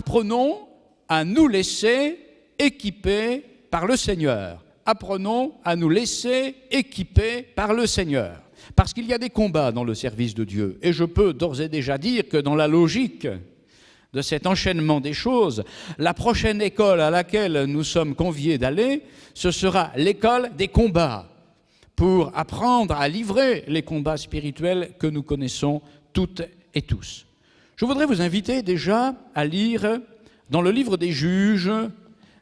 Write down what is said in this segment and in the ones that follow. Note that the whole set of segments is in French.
apprenons à nous laisser équiper par le Seigneur. Apprenons à nous laisser équiper par le Seigneur. Parce qu'il y a des combats dans le service de Dieu. Et je peux d'ores et déjà dire que dans la logique de cet enchaînement des choses, la prochaine école à laquelle nous sommes conviés d'aller, ce sera l'école des combats, pour apprendre à livrer les combats spirituels que nous connaissons toutes et tous. Je voudrais vous inviter déjà à lire dans le livre des Juges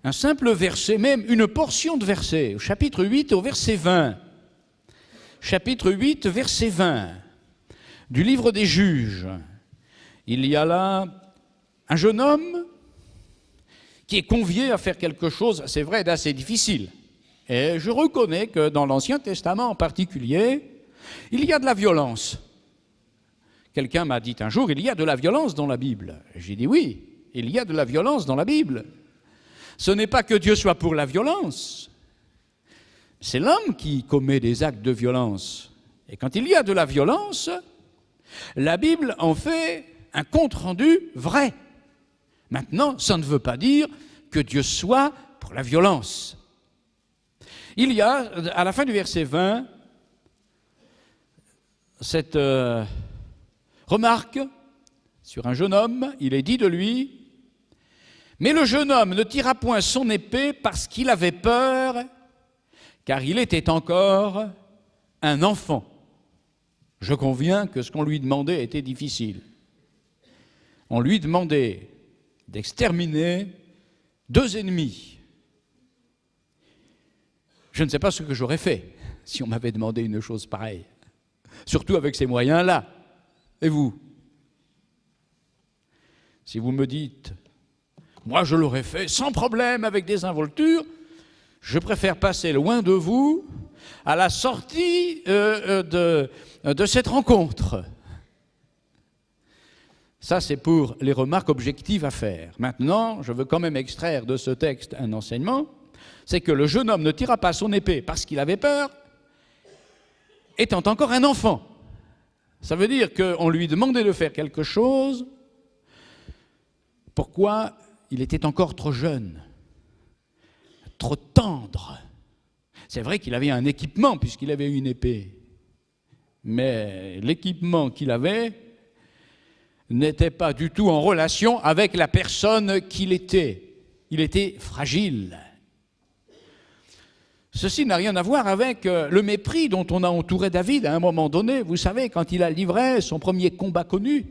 un simple verset, même une portion de verset, au chapitre 8, au verset 20. Chapitre 8, verset 20 du livre des Juges. Il y a là un jeune homme qui est convié à faire quelque chose, c'est vrai, d'assez difficile. Et je reconnais que dans l'Ancien Testament en particulier, il y a de la violence. Quelqu'un m'a dit un jour, il y a de la violence dans la Bible. J'ai dit oui, il y a de la violence dans la Bible. Ce n'est pas que Dieu soit pour la violence, c'est l'homme qui commet des actes de violence. Et quand il y a de la violence, la Bible en fait un compte-rendu vrai. Maintenant, ça ne veut pas dire que Dieu soit pour la violence. Il y a, à la fin du verset 20, cette remarque sur un jeune homme. Il est dit de lui, « Mais le jeune homme ne tira point son épée parce qu'il avait peur, car il était encore un enfant. » Je conviens que ce qu'on lui demandait était difficile. On lui demandait d'exterminer 2 ennemis. Je ne sais pas ce que j'aurais fait si on m'avait demandé une chose pareille, surtout avec ces moyens-là. Et vous? Si vous me dites, moi je l'aurais fait sans problème avec des involtures, je préfère passer loin de vous à la sortie de cette rencontre. Ça, c'est pour les remarques objectives à faire. Maintenant, je veux quand même extraire de ce texte un enseignement, c'est que le jeune homme ne tira pas son épée parce qu'il avait peur, étant encore un enfant. Ça veut dire qu'on lui demandait de faire quelque chose, pourquoi il était encore trop jeune, trop tendre. C'est vrai qu'il avait un équipement puisqu'il avait une épée, mais l'équipement qu'il avait n'était pas du tout en relation avec la personne qu'il était. Il était fragile. Ceci n'a rien à voir avec le mépris dont on a entouré David à un moment donné. Vous savez, quand il a livré son premier combat connu,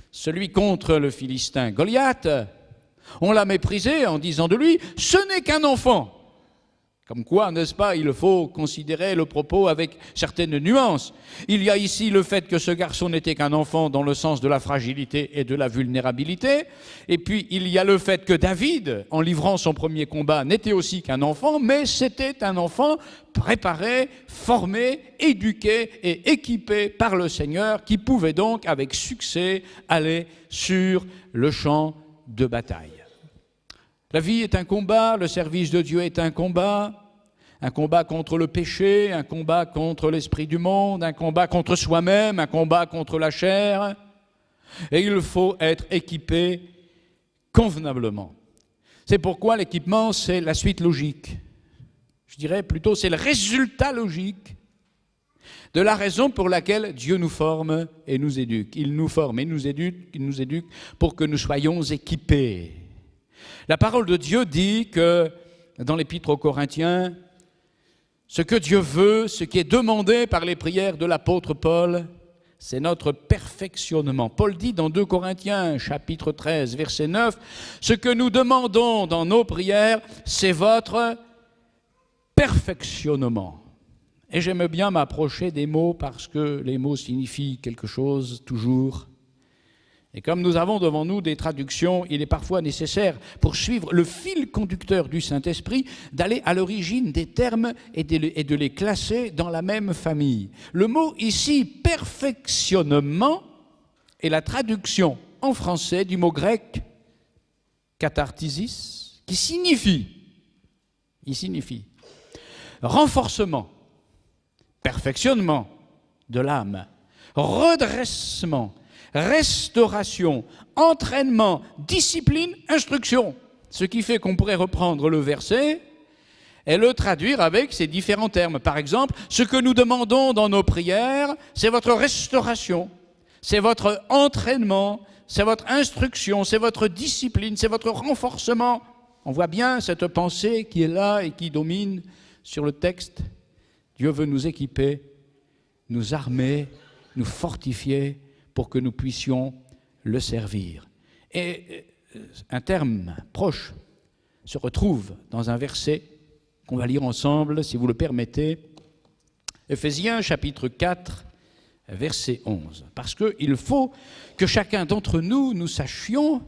celui contre le Philistin Goliath, on l'a méprisé en disant de lui « ce n'est qu'un enfant ». Comme quoi, n'est-ce pas, il faut considérer le propos avec certaines nuances. Il y a ici le fait que ce garçon n'était qu'un enfant dans le sens de la fragilité et de la vulnérabilité. Et puis, il y a le fait que David, en livrant son premier combat, n'était aussi qu'un enfant, mais c'était un enfant préparé, formé, éduqué et équipé par le Seigneur, qui pouvait donc, avec succès, aller sur le champ de bataille. La vie est un combat, le service de Dieu est un combat contre le péché, un combat contre l'esprit du monde, un combat contre soi-même, un combat contre la chair. Et il faut être équipé convenablement. C'est pourquoi l'équipement, c'est la suite logique. Je dirais plutôt, c'est le résultat logique de la raison pour laquelle Dieu nous forme et nous éduque. Il nous forme et nous éduque pour que nous soyons équipés. La parole de Dieu dit que, dans l'Épître aux Corinthiens, ce que Dieu veut, ce qui est demandé par les prières de l'apôtre Paul, c'est notre perfectionnement. Paul dit dans 2 Corinthiens, chapitre 13, verset 9, « Ce que nous demandons dans nos prières, c'est votre perfectionnement. » Et j'aime bien m'approcher des mots parce que les mots signifient quelque chose toujours. Et comme nous avons devant nous des traductions, il est parfois nécessaire, pour suivre le fil conducteur du Saint-Esprit, d'aller à l'origine des termes et de les classer dans la même famille. Le mot ici, perfectionnement, est la traduction en français du mot grec kathartisis, qui signifie renforcement, perfectionnement de l'âme, redressement, restauration, entraînement, discipline, instruction. Ce qui fait qu'on pourrait reprendre le verset et le traduire avec ces différents termes. Par exemple, ce que nous demandons dans nos prières, c'est votre restauration, c'est votre entraînement, c'est votre instruction, c'est votre discipline, c'est votre renforcement. On voit bien cette pensée qui est là et qui domine sur le texte. Dieu veut nous équiper, nous armer, nous fortifier pour que nous puissions le servir. Et un terme proche se retrouve dans un verset qu'on va lire ensemble, si vous le permettez. Éphésiens chapitre 4, verset 11. Parce qu'il faut que chacun d'entre nous, nous sachions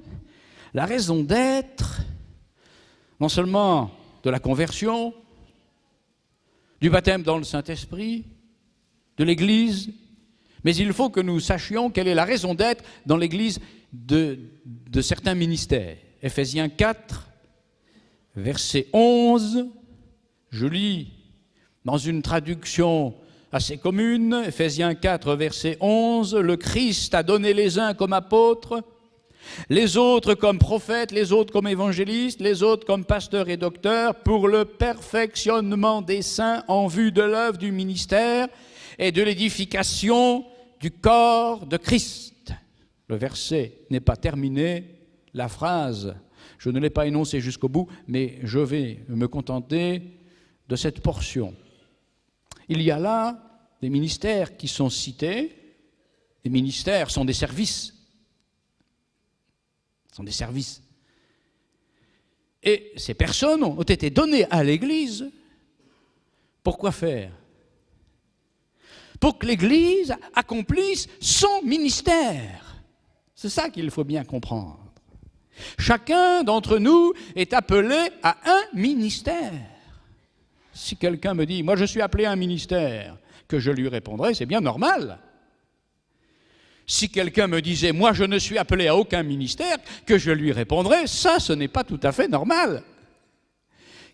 la raison d'être, non seulement de la conversion, du baptême dans le Saint-Esprit, de l'Église, mais il faut que nous sachions quelle est la raison d'être dans l'Église de certains ministères. Éphésiens 4, verset 11, je lis dans une traduction assez commune, Éphésiens 4, verset 11, « Le Christ a donné les uns comme apôtres, les autres comme prophètes, les autres comme évangélistes, les autres comme pasteurs et docteurs, pour le perfectionnement des saints en vue de l'œuvre du ministère et de l'édification du corps de Christ. » Le verset n'est pas terminé, la phrase, je ne l'ai pas énoncée jusqu'au bout, mais je vais me contenter de cette portion. Il y a là des ministères qui sont cités. Les ministères sont des services. Sont des services. Et ces personnes ont été données à l'Église. Pour quoi faire? Pour que l'Église accomplisse son ministère. C'est ça qu'il faut bien comprendre. Chacun d'entre nous est appelé à un ministère. Si quelqu'un me dit « moi je suis appelé à un ministère », que je lui répondrai « c'est bien normal ». Si quelqu'un me disait « moi je ne suis appelé à aucun ministère », que je lui répondrais « ça, ce n'est pas tout à fait normal ».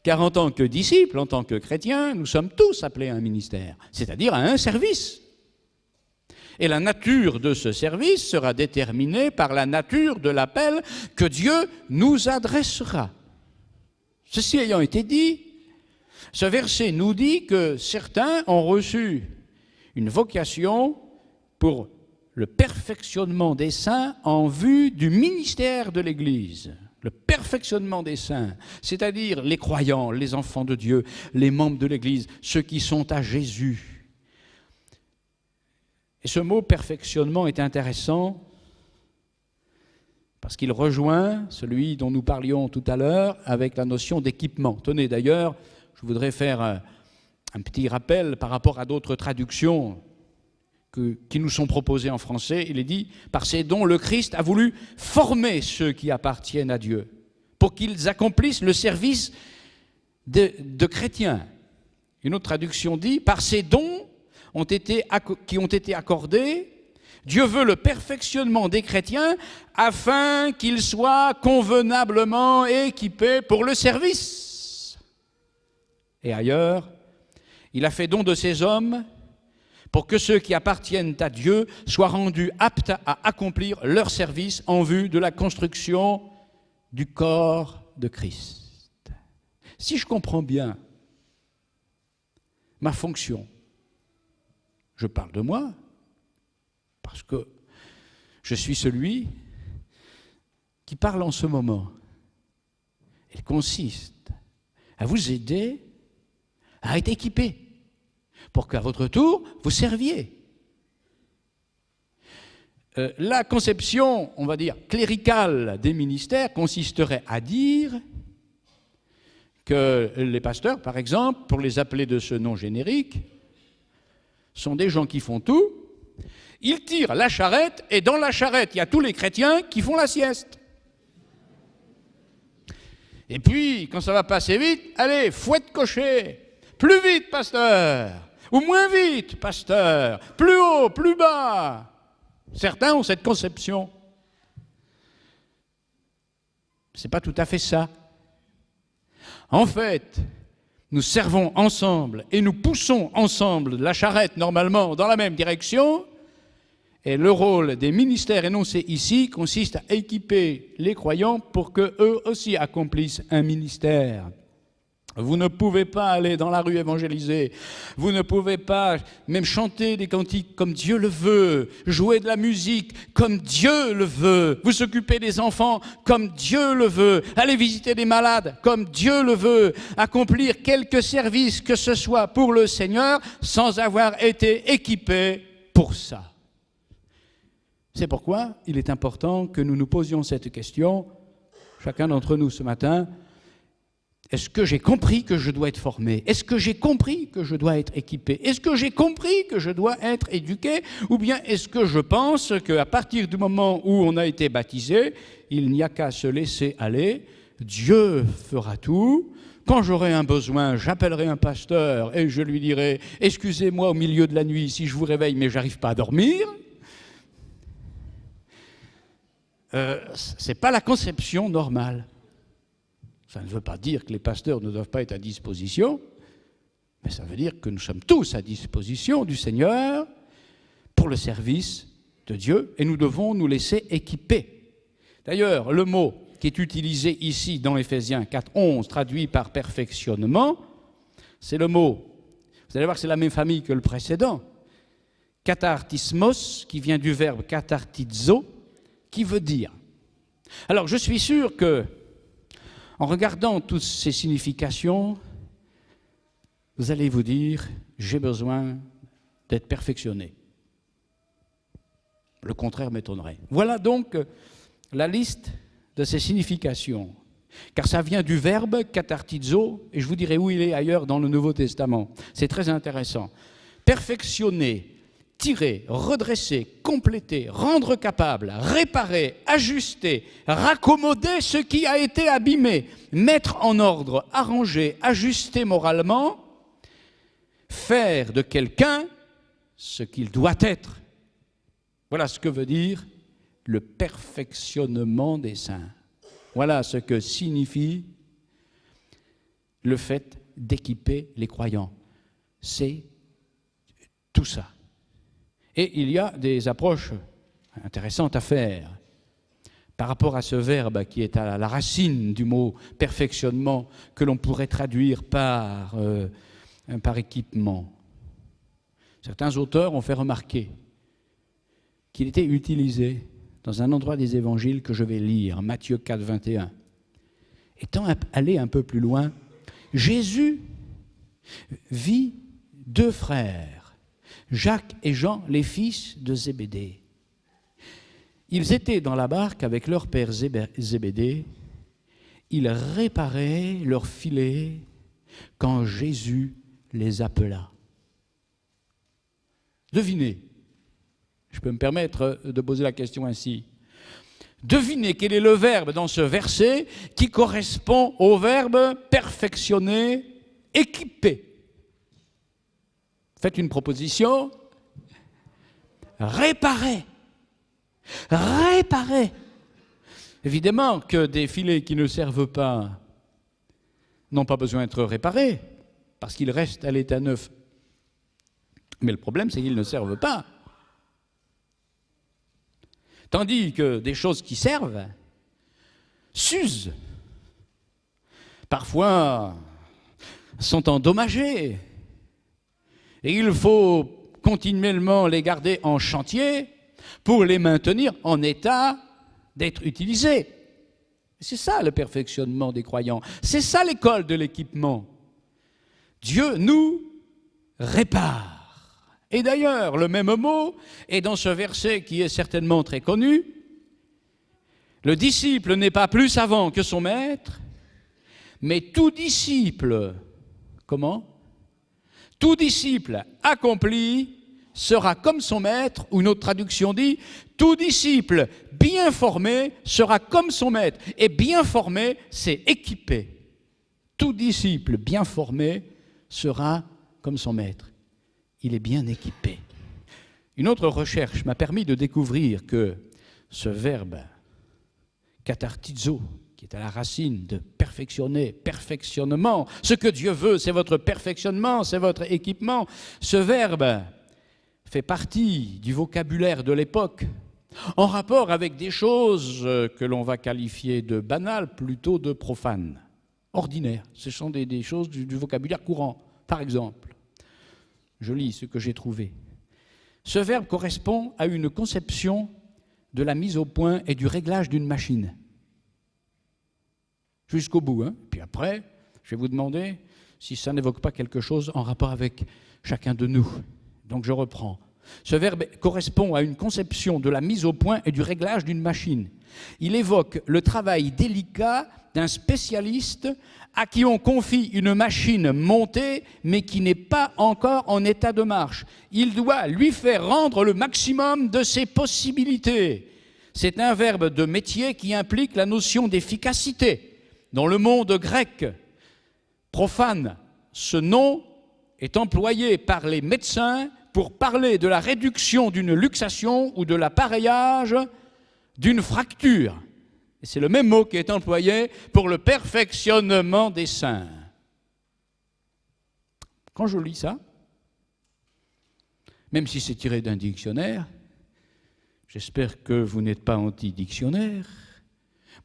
Car en tant que disciples, en tant que chrétiens, nous sommes tous appelés à un ministère, c'est-à-dire à un service. Et la nature de ce service sera déterminée par la nature de l'appel que Dieu nous adressera. Ceci ayant été dit, ce verset nous dit que certains ont reçu une vocation pour le perfectionnement des saints en vue du ministère de l'Église. Le perfectionnement des saints, c'est-à-dire les croyants, les enfants de Dieu, les membres de l'Église, ceux qui sont à Jésus. Et ce mot perfectionnement est intéressant parce qu'il rejoint celui dont nous parlions tout à l'heure avec la notion d'équipement. Tenez d'ailleurs, je voudrais faire un petit rappel par rapport à d'autres traductions qui nous sont proposées en français. Il est dit, par ces dons, le Christ a voulu former ceux qui appartiennent à Dieu pour qu'ils accomplissent le service de chrétiens. Une autre traduction dit, par ces dons qui ont été accordés, Dieu veut le perfectionnement des chrétiens afin qu'ils soient convenablement équipés pour le service. Et ailleurs, il a fait don de ces hommes pour que ceux qui appartiennent à Dieu soient rendus aptes à accomplir leur service en vue de la construction du corps de Christ. Si je comprends bien ma fonction, je parle de moi, parce que je suis celui qui parle en ce moment. Elle consiste à vous aider à être équipé pour qu'à votre tour, vous serviez. La conception, on va dire, cléricale des ministères consisterait à dire que les pasteurs, par exemple, pour les appeler de ce nom générique, sont des gens qui font tout. Ils tirent la charrette et dans la charrette, il y a tous les chrétiens qui font la sieste. Et puis, quand ça va passer vite, allez, fouette cocher. Plus vite, pasteur. Ou moins vite, pasteur. Plus haut, plus bas. Certains ont cette conception. Ce n'est pas tout à fait ça. En fait, nous servons ensemble et nous poussons ensemble la charrette normalement dans la même direction Et le rôle des ministères énoncés ici consiste à équiper les croyants pour qu'eux aussi accomplissent un ministère. Vous ne pouvez pas aller dans la rue évangéliser, vous ne pouvez pas même chanter des cantiques comme Dieu le veut, jouer de la musique comme Dieu le veut, vous occuper des enfants comme Dieu le veut, aller visiter des malades comme Dieu le veut, accomplir quelque service que ce soit pour le Seigneur sans avoir été équipé pour ça. C'est pourquoi il est important que nous nous posions cette question, chacun d'entre nous ce matin. Est-ce que j'ai compris que je dois être formé? Est-ce que j'ai compris que je dois être équipé? Est-ce que j'ai compris que je dois être éduqué? Ou bien est-ce que je pense qu'à partir du moment où on a été baptisé, il n'y a qu'à se laisser aller, Dieu fera tout. Quand j'aurai un besoin, j'appellerai un pasteur et je lui dirai « Excusez-moi au milieu de la nuit si je vous réveille, mais je n'arrive pas à dormir ». Ce n'est pas la conception normale. Ça ne veut pas dire que les pasteurs ne doivent pas être à disposition, mais ça veut dire que nous sommes tous à disposition du Seigneur pour le service de Dieu et nous devons nous laisser équiper. D'ailleurs, le mot qui est utilisé ici dans Éphésiens 4:11, traduit par perfectionnement, c'est le mot, vous allez voir que c'est la même famille que le précédent, kathartismos, qui vient du verbe kathartizo, qui veut dire. Alors, je suis sûr que en regardant toutes ces significations, vous allez vous dire, j'ai besoin d'être perfectionné. Le contraire m'étonnerait. Voilà donc la liste de ces significations, car ça vient du verbe kathartizo, et je vous dirai où il est ailleurs dans le Nouveau Testament. C'est très intéressant. Perfectionner, tirer, redresser, compléter, rendre capable, réparer, ajuster, raccommoder ce qui a été abîmé, mettre en ordre, arranger, ajuster moralement, faire de quelqu'un ce qu'il doit être. Voilà ce que veut dire le perfectionnement des saints. Voilà ce que signifie le fait d'équiper les croyants. C'est tout ça. Et il y a des approches intéressantes à faire par rapport à ce verbe qui est à la racine du mot perfectionnement que l'on pourrait traduire par équipement. Certains auteurs ont fait remarquer qu'il était utilisé dans un endroit des évangiles que je vais lire, Matthieu 4, 21. Étant allé un peu plus loin, Jésus vit deux frères, Jacques et Jean, les fils de Zébédée. Ils étaient dans la barque avec leur père Zébédée. Ils réparaient leurs filets quand Jésus les appela. Devinez, je peux me permettre de poser la question ainsi. Devinez quel est le verbe dans ce verset qui correspond au verbe perfectionner, équiper. Faites une proposition. Réparer. Réparer. Évidemment que des filets qui ne servent pas n'ont pas besoin d'être réparés, parce qu'ils restent à l'état neuf. Mais le problème, c'est qu'ils ne servent pas. Tandis que des choses qui servent s'usent. Parfois, sont endommagées. Et il faut continuellement les garder en chantier pour les maintenir en état d'être utilisés. C'est ça le perfectionnement des croyants. C'est ça l'école de l'équipement. Dieu nous répare. Et d'ailleurs, le même mot est dans ce verset qui est certainement très connu. Le disciple n'est pas plus savant que son maître, mais tout disciple, comment ? Tout disciple accompli sera comme son maître, ou une autre traduction dit, tout disciple bien formé sera comme son maître. Et bien formé, c'est équipé. Tout disciple bien formé sera comme son maître. Il est bien équipé. Une autre recherche m'a permis de découvrir que ce verbe kathartizo, qui est à la racine de perfectionner, perfectionnement, ce que Dieu veut, c'est votre perfectionnement, c'est votre équipement. Ce verbe fait partie du vocabulaire de l'époque, en rapport avec des choses que l'on va qualifier de banales, plutôt de profanes, ordinaires. Ce sont des choses du vocabulaire courant. Par exemple, je lis ce que j'ai trouvé. Ce verbe correspond à une conception de la mise au point et du réglage d'une machine. Jusqu'au bout, hein. Puis après, je vais vous demander si ça n'évoque pas quelque chose en rapport avec chacun de nous. Donc je reprends. Ce verbe correspond à une conception de la mise au point et du réglage d'une machine. Il évoque le travail délicat d'un spécialiste à qui on confie une machine montée mais qui n'est pas encore en état de marche. Il doit lui faire rendre le maximum de ses possibilités. C'est un verbe de métier qui implique la notion d'efficacité. Dans le monde grec profane, ce nom est employé par les médecins pour parler de la réduction d'une luxation ou de l'appareillage d'une fracture. Et c'est le même mot qui est employé pour le perfectionnement des seins. Quand je lis ça, même si c'est tiré d'un dictionnaire, j'espère que vous n'êtes pas anti-dictionnaire.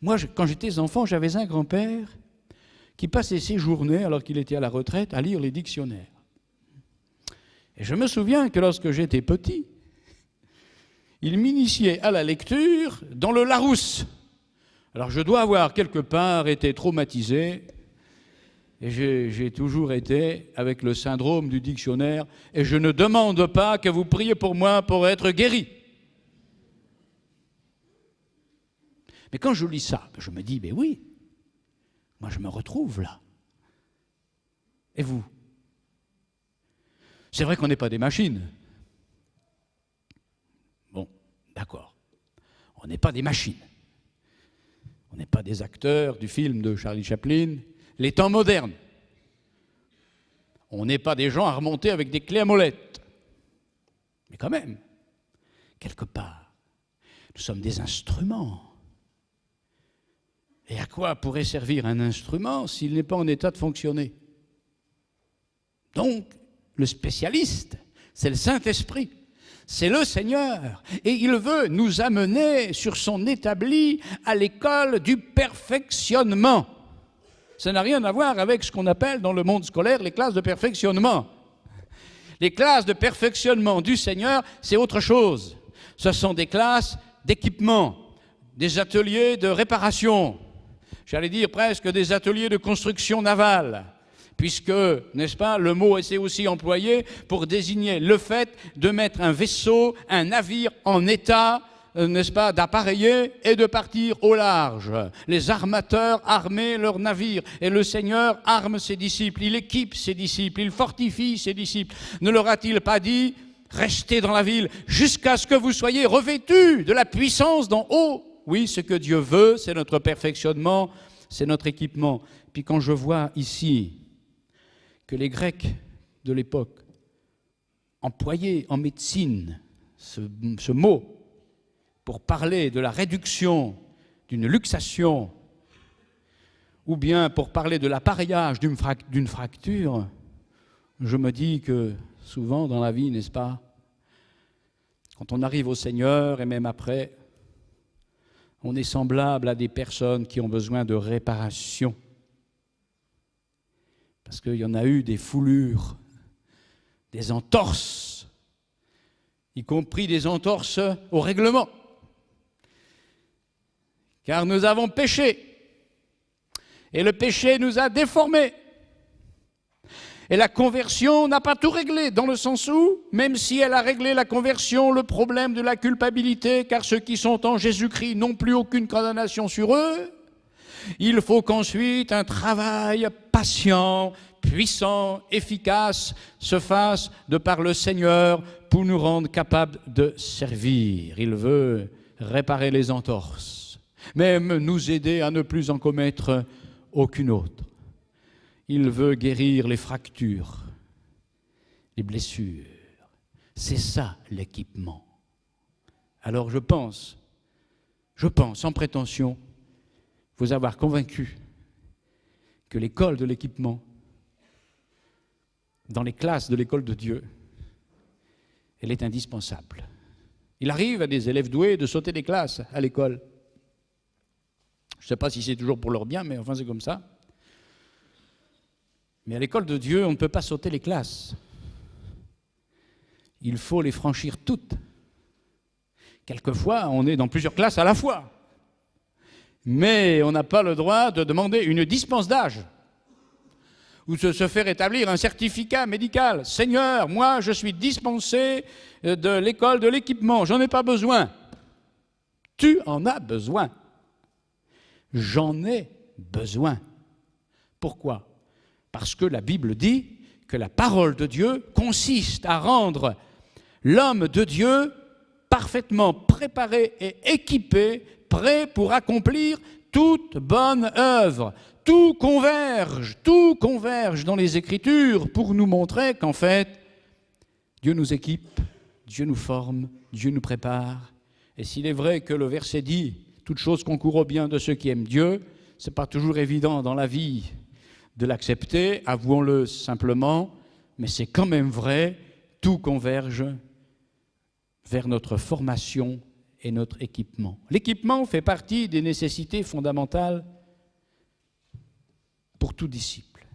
Moi, quand j'étais enfant, j'avais un grand-père qui passait ses journées, alors qu'il était à la retraite, à lire les dictionnaires. Et je me souviens que lorsque j'étais petit, il m'initiait à la lecture dans le Larousse. Alors je dois avoir quelque part été traumatisé, et j'ai toujours été avec le syndrome du dictionnaire, et je ne demande pas que vous priez pour moi pour être guéri. Mais quand je lis ça, je me dis, mais oui, moi je me retrouve là. Et vous ? C'est vrai qu'on n'est pas des machines. Bon, d'accord. On n'est pas des machines. On n'est pas des acteurs du film de Charlie Chaplin, les temps modernes. On n'est pas des gens à remonter avec des clés à molette. Mais quand même, quelque part, nous sommes des instruments. Et à quoi pourrait servir un instrument s'il n'est pas en état de fonctionner ? Donc, le spécialiste, c'est le Saint-Esprit, c'est le Seigneur. Et il veut nous amener sur son établi à l'école du perfectionnement. Ça n'a rien à voir avec ce qu'on appelle dans le monde scolaire les classes de perfectionnement. Les classes de perfectionnement du Seigneur, c'est autre chose. Ce sont des classes d'équipement, des ateliers de réparation, j'allais dire presque des ateliers de construction navale, puisque, n'est-ce pas, le mot est aussi employé pour désigner le fait de mettre un vaisseau, un navire en état, n'est-ce pas, d'appareiller et de partir au large. Les armateurs armaient leurs navires et le Seigneur arme ses disciples, il équipe ses disciples, il fortifie ses disciples. Ne leur a-t-il pas dit « Restez dans la ville jusqu'à ce que vous soyez revêtus de la puissance d'en haut » ? Oui, ce que Dieu veut, c'est notre perfectionnement, c'est notre équipement. Puis quand je vois ici que les Grecs de l'époque employaient en médecine ce mot pour parler de la réduction d'une luxation ou bien pour parler de l'appareillage d'une fracture, je me dis que souvent dans la vie, n'est-ce pas, quand on arrive au Seigneur et même après, on est semblable à des personnes qui ont besoin de réparation. Parce qu'il y en a eu des foulures, des entorses, y compris des entorses au règlement. Car nous avons péché, et le péché nous a déformés. Et la conversion n'a pas tout réglé, dans le sens où, même si elle a réglé la conversion, le problème de la culpabilité, car ceux qui sont en Jésus-Christ n'ont plus aucune condamnation sur eux, il faut qu'ensuite un travail patient, puissant, efficace se fasse de par le Seigneur pour nous rendre capables de servir. Il veut réparer les entorses, même nous aider à ne plus en commettre aucune autre. Il veut guérir les fractures, les blessures. C'est ça l'équipement. Alors je pense, sans prétention, vous avoir convaincu que l'école de l'équipement, dans les classes de l'école de Dieu, elle est indispensable. Il arrive à des élèves doués de sauter des classes à l'école. Je ne sais pas si c'est toujours pour leur bien, mais enfin c'est comme ça. Mais à l'école de Dieu, on ne peut pas sauter les classes. Il faut les franchir toutes. Quelquefois, on est dans plusieurs classes à la fois. Mais on n'a pas le droit de demander une dispense d'âge ou de se faire établir un certificat médical. Seigneur, moi, je suis dispensé de l'école de l'équipement, j'en ai pas besoin. Tu en as besoin. J'en ai besoin. Pourquoi ? Parce que la Bible dit que la parole de Dieu consiste à rendre l'homme de Dieu parfaitement préparé et équipé, prêt pour accomplir toute bonne œuvre. Tout converge dans les Écritures pour nous montrer qu'en fait, Dieu nous équipe, Dieu nous forme, Dieu nous prépare. Et s'il est vrai que le verset dit « Toute chose concourt au bien de ceux qui aiment Dieu », ce n'est pas toujours évident dans la vie de l'accepter, avouons-le simplement, mais c'est quand même vrai, tout converge vers notre formation et notre équipement. L'équipement fait partie des nécessités fondamentales pour tout disciple.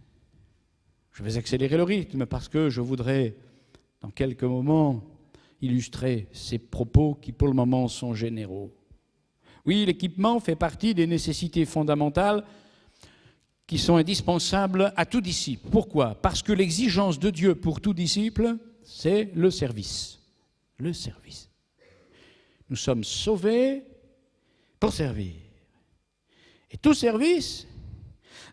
Je vais accélérer le rythme parce que je voudrais, dans quelques moments, illustrer ces propos qui, pour le moment, sont généraux. Oui, l'équipement fait partie des nécessités fondamentales qui sont indispensables à tout disciple. Pourquoi ? Parce que l'exigence de Dieu pour tout disciple, c'est le service. Le service. Nous sommes sauvés pour servir. Et tout service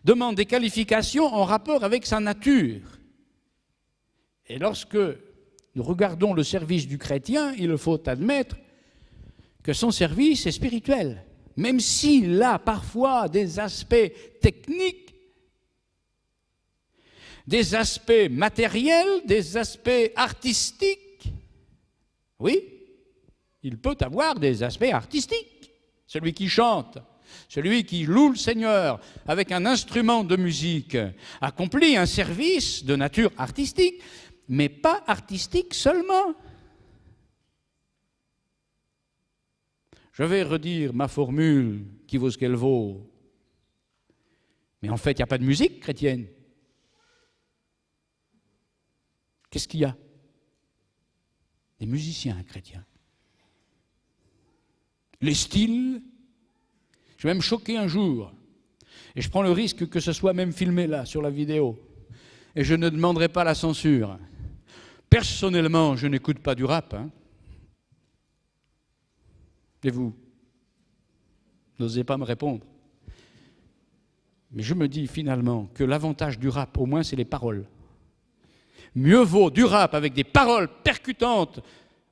demande des qualifications en rapport avec sa nature. Et lorsque nous regardons le service du chrétien, il faut admettre que son service est spirituel, même s'il a parfois des aspects techniques, des aspects matériels, des aspects artistiques. Oui, il peut avoir des aspects artistiques. Celui qui chante, celui qui loue le Seigneur avec un instrument de musique accomplit un service de nature artistique, mais pas artistique seulement. Je vais redire ma formule qui vaut ce qu'elle vaut. Mais en fait, il n'y a pas de musique chrétienne. Qu'est-ce qu'il y a ? Des musiciens chrétiens. Les styles. Je vais me choquer un jour. Et je prends le risque que ce soit même filmé là, sur la vidéo. Et je ne demanderai pas la censure. Personnellement, je n'écoute pas du rap. Et vous ? N'osez pas me répondre. Mais je me dis finalement que l'avantage du rap, au moins, c'est les paroles. Mieux vaut du rap avec des paroles percutantes,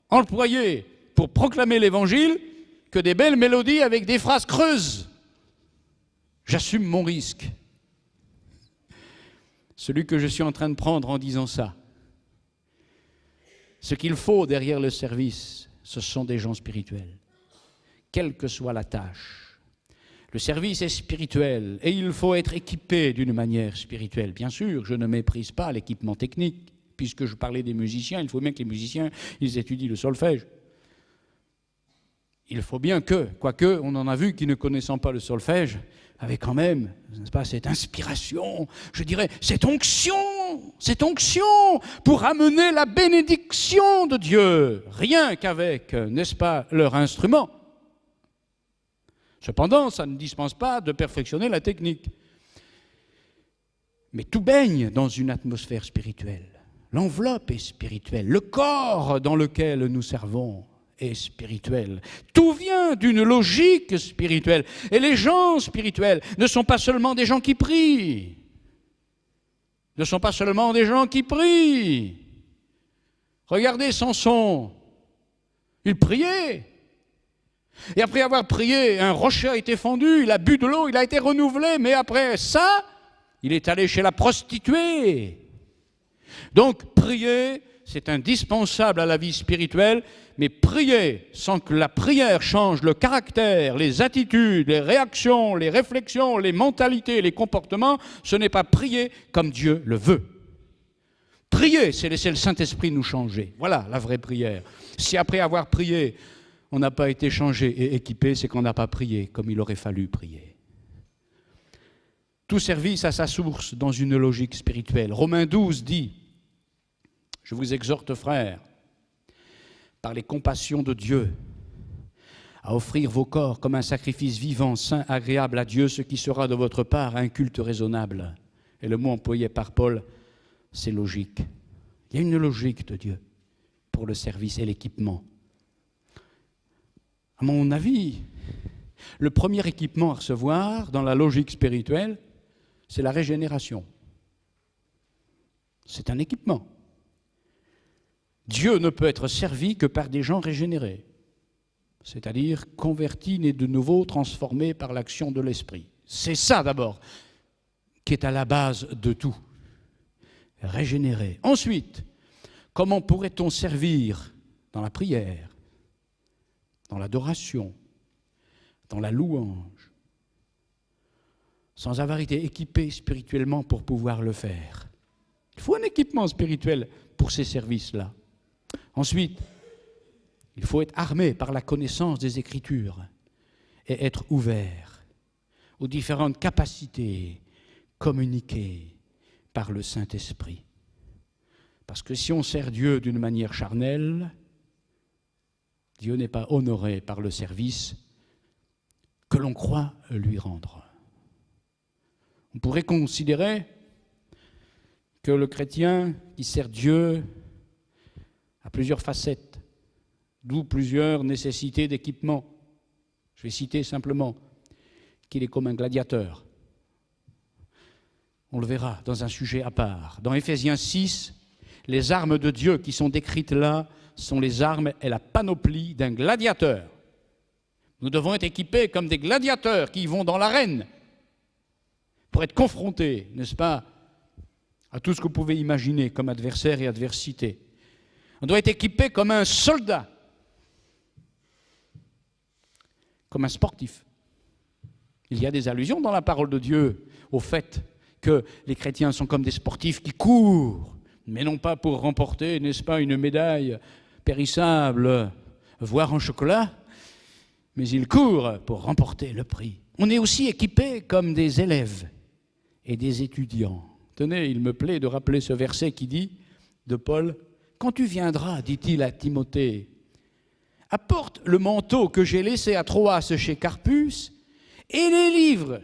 employées pour proclamer l'Évangile, que des belles mélodies avec des phrases creuses. J'assume mon risque. Celui que je suis en train de prendre en disant ça. Ce qu'il faut derrière le service, ce sont des gens spirituels. Quelle que soit la tâche. Le service est spirituel et il faut être équipé d'une manière spirituelle. Bien sûr, je ne méprise pas l'équipement technique. Puisque je parlais des musiciens, il faut bien que les musiciens, ils étudient le solfège. Il faut bien que, quoique, on en a vu qui ne connaissant pas le solfège, avaient quand même, n'est-ce pas, cette inspiration, je dirais, cette onction pour amener la bénédiction de Dieu, rien qu'avec, n'est-ce pas, leur instrument. Cependant, ça ne dispense pas de perfectionner la technique. Mais tout baigne dans une atmosphère spirituelle. L'enveloppe est spirituelle, le corps dans lequel nous servons est spirituel. Tout vient d'une logique spirituelle. Et les gens spirituels ne sont pas seulement des gens qui prient. Ne sont pas seulement des gens qui prient. Regardez Samson. Il priait. Et après avoir prié, un rocher a été fendu, il a bu de l'eau, il a été renouvelé. Mais après ça, il est allé chez la prostituée. Donc, prier, c'est indispensable à la vie spirituelle, mais prier sans que la prière change le caractère, les attitudes, les réactions, les réflexions, les mentalités, les comportements, ce n'est pas prier comme Dieu le veut. Prier, c'est laisser le Saint-Esprit nous changer. Voilà la vraie prière. Si après avoir prié, on n'a pas été changé et équipé, c'est qu'on n'a pas prié comme il aurait fallu prier. Tout service a sa source dans une logique spirituelle. Romains 12 dit « Je vous exhorte, frères, par les compassions de Dieu, à offrir vos corps comme un sacrifice vivant, saint, agréable à Dieu, ce qui sera de votre part un culte raisonnable. » Et le mot employé par Paul, c'est logique. Il y a une logique de Dieu pour le service et l'équipement. À mon avis, le premier équipement à recevoir dans la logique spirituelle, c'est la régénération. C'est un équipement. Dieu ne peut être servi que par des gens régénérés, c'est-à-dire convertis, nés de nouveau, transformés par l'action de l'Esprit. C'est ça d'abord qui est à la base de tout. Régénéré. Ensuite, comment pourrait-on servir dans la prière, dans l'adoration, dans la louange, sans avoir été équipé spirituellement pour pouvoir le faire? Il faut un équipement spirituel pour ces services-là. Ensuite, il faut être armé par la connaissance des Écritures et être ouvert aux différentes capacités communiquées par le Saint-Esprit. Parce que si on sert Dieu d'une manière charnelle, Dieu n'est pas honoré par le service que l'on croit lui rendre. On pourrait considérer que le chrétien qui sert Dieu a plusieurs facettes, d'où plusieurs nécessités d'équipement. Je vais citer simplement qu'il est comme un gladiateur. On le verra dans un sujet à part. Dans Éphésiens 6, les armes de Dieu qui sont décrites là sont les armes et la panoplie d'un gladiateur. Nous devons être équipés comme des gladiateurs qui vont dans l'arène pour être confrontés, n'est-ce pas, à tout ce que vous pouvez imaginer comme adversaire et adversité. On doit être équipé comme un soldat, comme un sportif. Il y a des allusions dans la parole de Dieu au fait que les chrétiens sont comme des sportifs qui courent, mais non pas pour remporter, n'est-ce pas, une médaille périssable, voire en chocolat, mais ils courent pour remporter le prix. On est aussi équipés comme des élèves et des étudiants. Tenez, il me plaît de rappeler ce verset qui dit, de Paul, « Quand tu viendras, dit-il à Timothée, apporte le manteau que j'ai laissé à Troas chez Carpus et les livres,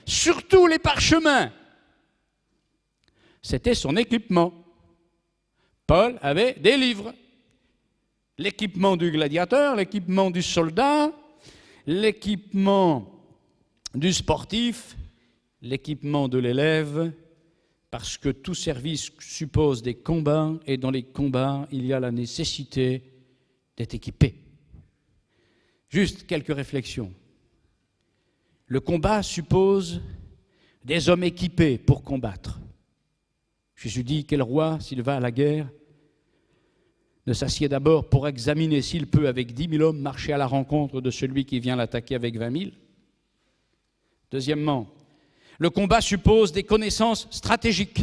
surtout les parchemins. » C'était son équipement. Paul avait des livres. L'équipement du gladiateur, l'équipement du soldat, l'équipement du sportif, l'équipement de l'élève, parce que tout service suppose des combats, et dans les combats, il y a la nécessité d'être équipé. Juste quelques réflexions. Le combat suppose des hommes équipés pour combattre. Jésus dit, quel roi, s'il va à la guerre, ne s'assied d'abord pour examiner s'il peut, avec 10 000 hommes, marcher à la rencontre de celui qui vient l'attaquer avec 20 000. Deuxièmement, le combat suppose des connaissances stratégiques.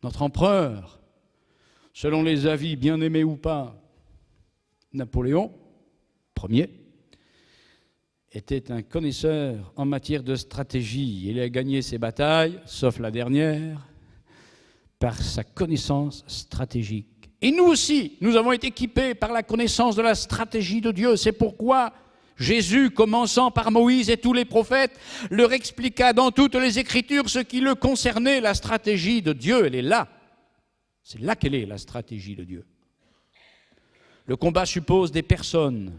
Notre empereur, selon les avis bien aimés ou pas, Napoléon Ier, était un connaisseur en matière de stratégie. Il a gagné ses batailles, sauf la dernière, par sa connaissance stratégique. Et nous aussi, nous avons été équipés par la connaissance de la stratégie de Dieu. C'est pourquoi Jésus, commençant par Moïse et tous les prophètes, leur expliqua dans toutes les Écritures ce qui le concernait, la stratégie de Dieu. Elle est là. C'est là qu'elle est, la stratégie de Dieu. Le combat suppose des personnes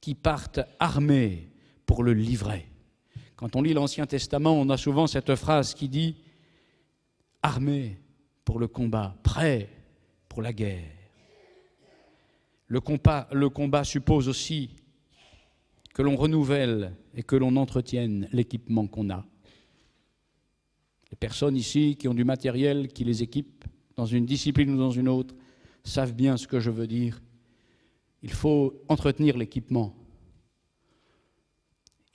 qui partent armées pour le livrer. Quand on lit l'Ancien Testament, on a souvent cette phrase qui dit « armés pour le combat, prêts pour la guerre ». Le combat suppose aussi que l'on renouvelle et que l'on entretienne l'équipement qu'on a. Les personnes ici qui ont du matériel qui les équipe dans une discipline ou dans une autre savent bien ce que je veux dire. Il faut entretenir l'équipement.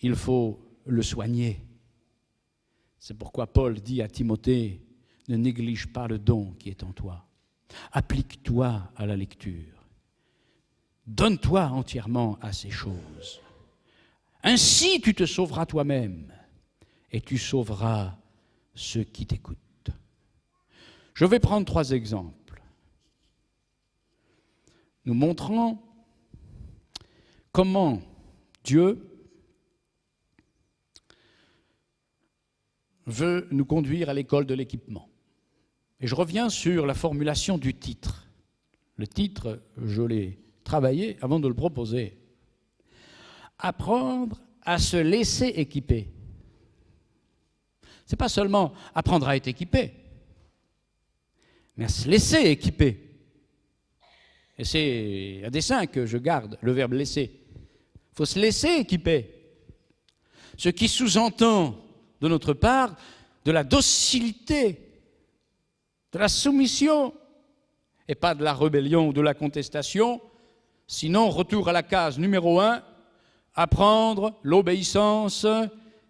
Il faut le soigner. C'est pourquoi Paul dit à Timothée, Ne néglige pas le don qui est en toi. Applique-toi à la lecture. Donne-toi entièrement à ces choses. Ainsi, tu te sauveras toi-même et tu sauveras ceux qui t'écoutent. Je vais prendre 3 exemples, nous montrant comment Dieu veut nous conduire à l'école de l'équipement. Et je reviens sur la formulation du titre. Le titre, je l'ai travaillé avant de le proposer. Apprendre à se laisser équiper. Ce n'est pas seulement apprendre à être équipé, mais à se laisser équiper. Et c'est à dessein que je garde le verbe laisser. Il faut se laisser équiper. Ce qui sous-entend de notre part de la docilité, de la soumission, et pas de la rébellion ou de la contestation. Sinon, retour à la case numéro 1, apprendre l'obéissance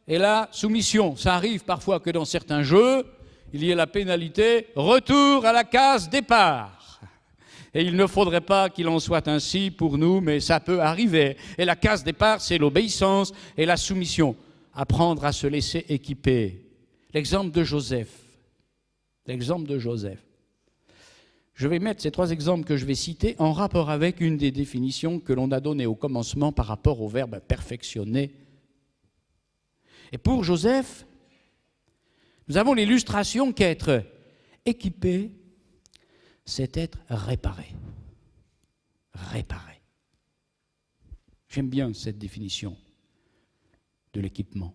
et la soumission. Ça arrive parfois que dans certains jeux, il y ait la pénalité, retour à la case départ. Et il ne faudrait pas qu'il en soit ainsi pour nous, mais ça peut arriver. Et la case départ, c'est l'obéissance et la soumission. Apprendre à se laisser équiper. L'exemple de Joseph. L'exemple de Joseph. Je vais mettre ces 3 exemples que je vais citer en rapport avec une des définitions que l'on a données au commencement par rapport au verbe perfectionner. Et pour Joseph, nous avons l'illustration qu'être équipé, c'est être réparé. Réparé. J'aime bien cette définition de l'équipement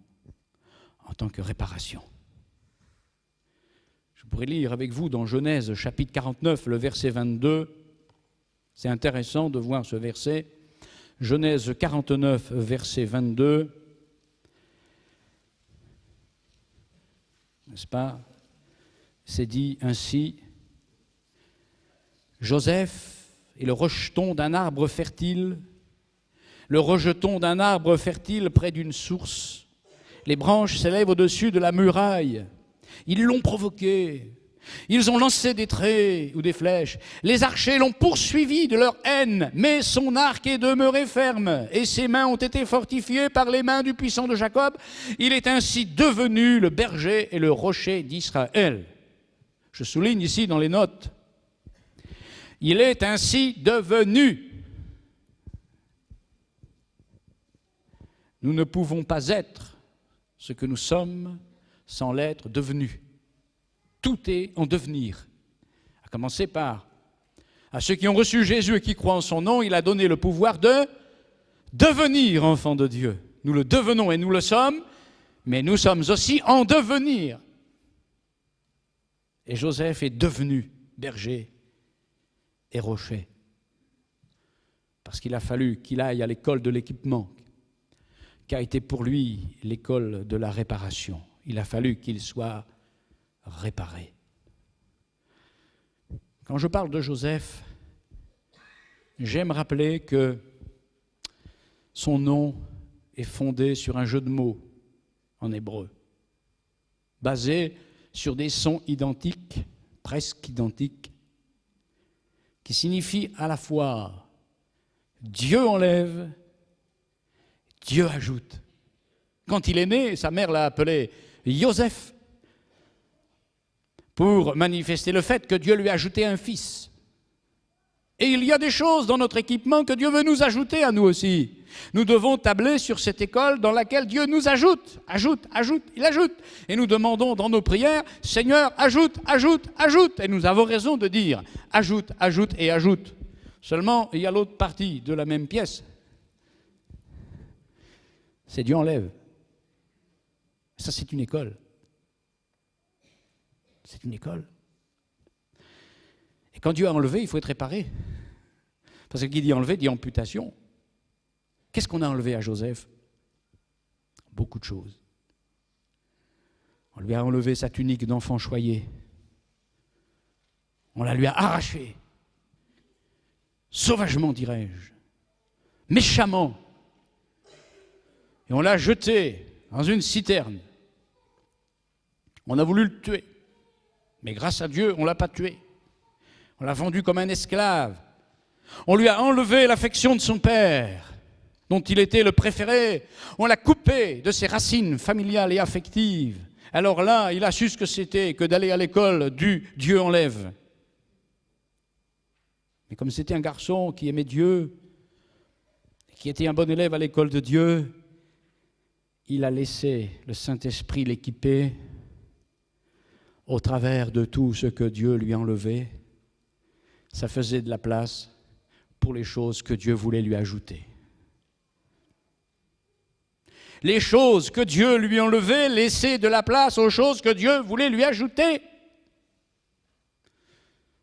en tant que réparation. Je pourrais lire avec vous dans Genèse chapitre 49, le verset 22. C'est intéressant de voir ce verset. Genèse 49, verset 22. N'est-ce pas? C'est dit ainsi. Joseph est le rejeton d'un arbre fertile, le rejeton d'un arbre fertile près d'une source. Les branches s'élèvent au-dessus de la muraille. Ils l'ont provoqué. Ils ont lancé des traits ou des flèches. Les archers l'ont poursuivi de leur haine, mais son arc est demeuré ferme et ses mains ont été fortifiées par les mains du puissant de Jacob. Il est ainsi devenu le berger et le rocher d'Israël. Je souligne ici dans les notes. Il est ainsi devenu. Nous ne pouvons pas être ce que nous sommes sans l'être devenu. Tout est en devenir. À commencer par, à ceux qui ont reçu Jésus et qui croient en son nom, il a donné le pouvoir de devenir enfants de Dieu. Nous le devenons et nous le sommes, mais nous sommes aussi en devenir. Et Joseph est devenu berger et rocher. Parce qu'il a fallu qu'il aille à l'école de l'équipement, qui a été pour lui l'école de la réparation. Il a fallu qu'il soit réparé. Quand je parle de Joseph, j'aime rappeler que son nom est fondé sur un jeu de mots en hébreu, basé sur des sons identiques, presque identiques, qui signifient à la fois Dieu enlève, Dieu ajoute. Quand il est né, sa mère l'a appelé Joseph pour manifester le fait que Dieu lui a ajouté un fils. Et il y a des choses dans notre équipement que Dieu veut nous ajouter à nous aussi. Nous devons tabler sur cette école dans laquelle Dieu nous ajoute, il ajoute. Et nous demandons dans nos prières, Seigneur, ajoute. Et nous avons raison de dire, ajoute et ajoute. Seulement, il y a l'autre partie de la même pièce. C'est Dieu enlève. Ça, c'est une école. C'est une école. Et quand Dieu a enlevé, il faut être réparé. Parce que qui dit enlever, dit amputation. Qu'est-ce qu'on a enlevé à Joseph? Beaucoup de choses. On lui a enlevé sa tunique d'enfant choyé. On la lui a arrachée. Sauvagement, dirais-je. Méchamment. Et on l'a jeté dans une citerne. On a voulu le tuer. Mais grâce à Dieu, on ne l'a pas tué. On l'a vendu comme un esclave. On lui a enlevé l'affection de son père, dont il était le préféré. On l'a coupé de ses racines familiales et affectives. Alors là, il a su ce que c'était que d'aller à l'école du Dieu enlève. Mais comme c'était un garçon qui aimait Dieu, qui était un bon élève à l'école de Dieu, il a laissé le Saint-Esprit l'équiper au travers de tout ce que Dieu lui a enlevé. Ça faisait de la place pour les choses que Dieu voulait lui ajouter. Les choses que Dieu lui a enlevées laissaient de la place aux choses que Dieu voulait lui ajouter.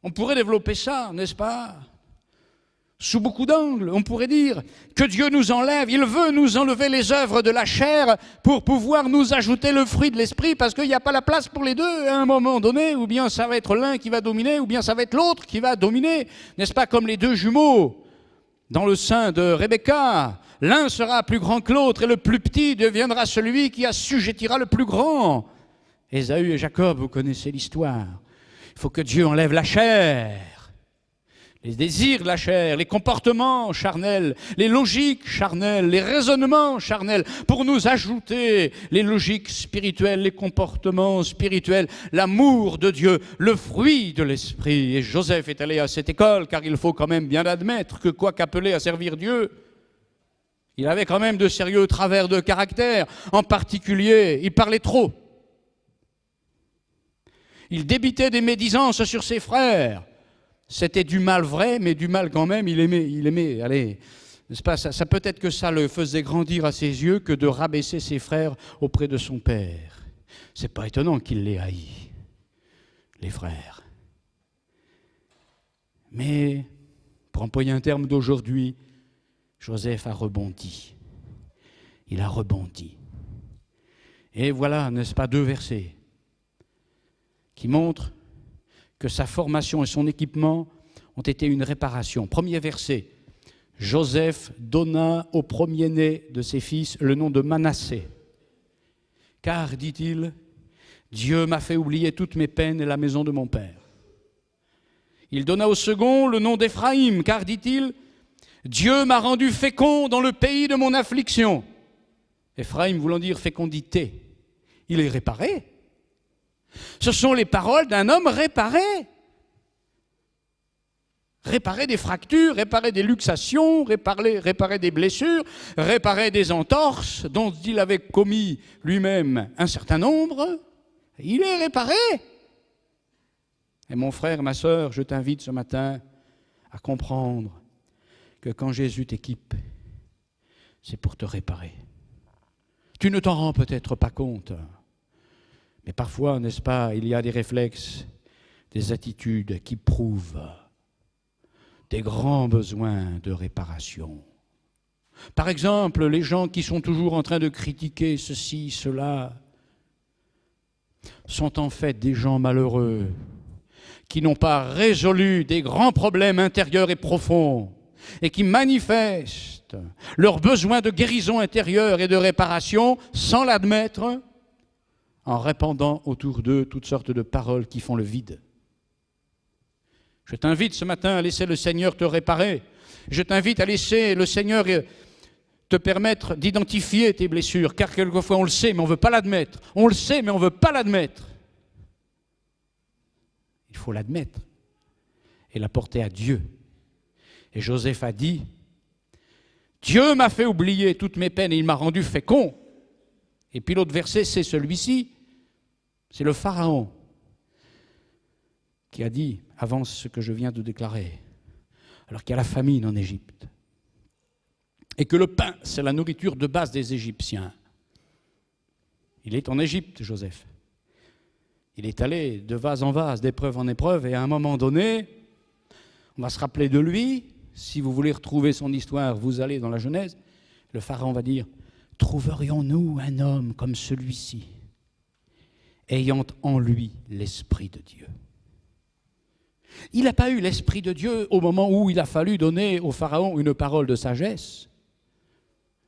On pourrait développer ça, n'est-ce pas? Sous beaucoup d'angles, on pourrait dire que Dieu nous enlève, il veut nous enlever les œuvres de la chair pour pouvoir nous ajouter le fruit de l'esprit, parce qu'il n'y a pas la place pour les deux à un moment donné, ou bien ça va être l'un qui va dominer, ou bien ça va être l'autre qui va dominer, n'est-ce pas, comme les deux jumeaux dans le sein de Rebecca. L'un sera plus grand que l'autre et le plus petit deviendra celui qui assujettira le plus grand. Ésaü et Jacob, vous connaissez l'histoire. Il faut que Dieu enlève la chair, les désirs de la chair, les comportements charnels, les logiques charnelles, les raisonnements charnels, pour nous ajouter les logiques spirituelles, les comportements spirituels, l'amour de Dieu, le fruit de l'esprit. Et Joseph est allé à cette école, car il faut quand même bien admettre que, quoi qu'appelé à servir Dieu, il avait quand même de sérieux travers de caractère. En particulier, il parlait trop. Il débitait des médisances sur ses frères. C'était du mal vrai, mais du mal quand même, il aimait, allez, n'est-ce pas, ça peut être que ça le faisait grandir à ses yeux que de rabaisser ses frères auprès de son père. C'est pas étonnant qu'il les haït, les frères. Mais, pour employer un terme d'aujourd'hui, Joseph a rebondi. Il a rebondi. Et voilà, n'est-ce pas, 2 versets qui montrent que sa formation et son équipement ont été une réparation. Premier verset, Joseph donna au premier-né de ses fils le nom de Manassé. Car, dit-il, Dieu m'a fait oublier toutes mes peines et la maison de mon père. Il donna au second le nom d'Éphraïm, car, dit-il, Dieu m'a rendu fécond dans le pays de mon affliction. Éphraïm voulant dire fécondité. Il est réparé. Ce sont les paroles d'un homme réparé. Réparer des fractures, réparer des luxations, réparer des blessures, réparer des entorses dont il avait commis lui-même un certain nombre. Il est réparé. Et mon frère, ma sœur, je t'invite ce matin à comprendre que quand Jésus t'équipe, c'est pour te réparer. Tu ne t'en rends peut-être pas compte, mais parfois, n'est-ce pas, il y a des réflexes, des attitudes qui prouvent des grands besoins de réparation. Par exemple, les gens qui sont toujours en train de critiquer ceci, cela, sont en fait des gens malheureux, qui n'ont pas résolu des grands problèmes intérieurs et profonds, et qui manifestent leur besoin de guérison intérieure et de réparation sans l'admettre, en répandant autour d'eux toutes sortes de paroles qui font le vide. Je t'invite ce matin à laisser le Seigneur te réparer. Je t'invite à laisser le Seigneur te permettre d'identifier tes blessures, car quelquefois on le sait, mais on ne veut pas l'admettre. On le sait, mais on ne veut pas l'admettre. Il faut l'admettre et la porter à Dieu. Et Joseph a dit, Dieu m'a fait oublier toutes mes peines et il m'a rendu fécond. Et puis l'autre verset, c'est celui-ci, c'est le Pharaon qui a dit, avance ce que je viens de déclarer, alors qu'il y a la famine en Égypte, et que le pain, c'est la nourriture de base des Égyptiens. Il est en Égypte, Joseph. Il est allé de vase en vase, d'épreuve en épreuve, et à un moment donné, on va se rappeler de lui. Si vous voulez retrouver son histoire, vous allez dans la Genèse. Le Pharaon va dire, trouverions-nous un homme comme celui-ci, ayant en lui l'Esprit de Dieu? Il n'a pas eu l'Esprit de Dieu au moment où il a fallu donner au Pharaon une parole de sagesse,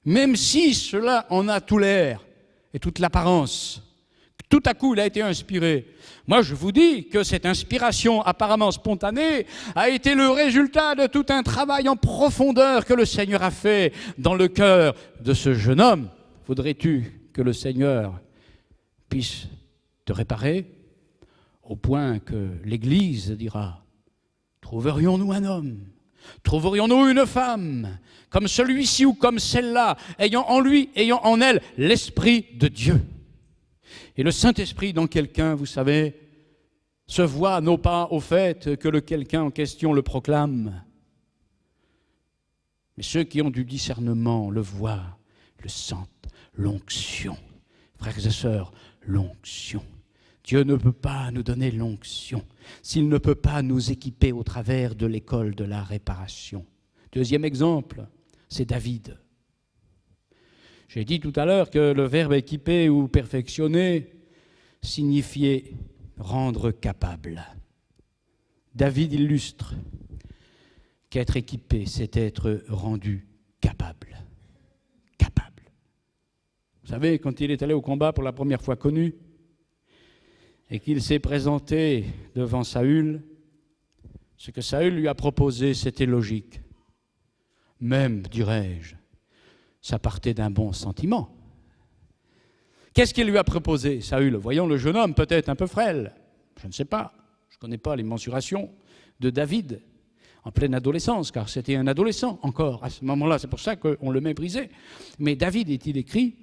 même si cela en a tout l'air et toute l'apparence. Tout à coup, il a été inspiré. Moi, je vous dis que cette inspiration apparemment spontanée a été le résultat de tout un travail en profondeur que le Seigneur a fait dans le cœur de ce jeune homme. Voudrais-tu que le Seigneur puisse te réparer au point que l'Église dira: trouverions-nous un homme, trouverions-nous une femme comme celui-ci ou comme celle-là, ayant en lui, ayant en elle l'Esprit de Dieu. Et le Saint-Esprit dans quelqu'un, vous savez, se voit non pas au fait que le quelqu'un en question le proclame, mais ceux qui ont du discernement le voient, le sentent, l'onction. Frères et sœurs, l'onction. Dieu ne peut pas nous donner l'onction s'il ne peut pas nous équiper au travers de l'école de la réparation. Deuxième exemple, c'est David. J'ai dit tout à l'heure que le verbe équiper ou perfectionner signifiait rendre capable. David illustre qu'être équipé, c'est être rendu capable. Capable. Vous savez, quand il est allé au combat pour la première fois connu, et qu'il s'est présenté devant Saül, ce que Saül lui a proposé, c'était logique. Même, dirais-je, ça partait d'un bon sentiment. Qu'est-ce qu'il lui a proposé, Saül? Voyons le jeune homme, peut-être un peu frêle, je ne sais pas, je ne connais pas les mensurations de David, en pleine adolescence, car c'était un adolescent encore à ce moment-là, c'est pour ça qu'on le méprisait. Mais David, est-il écrit,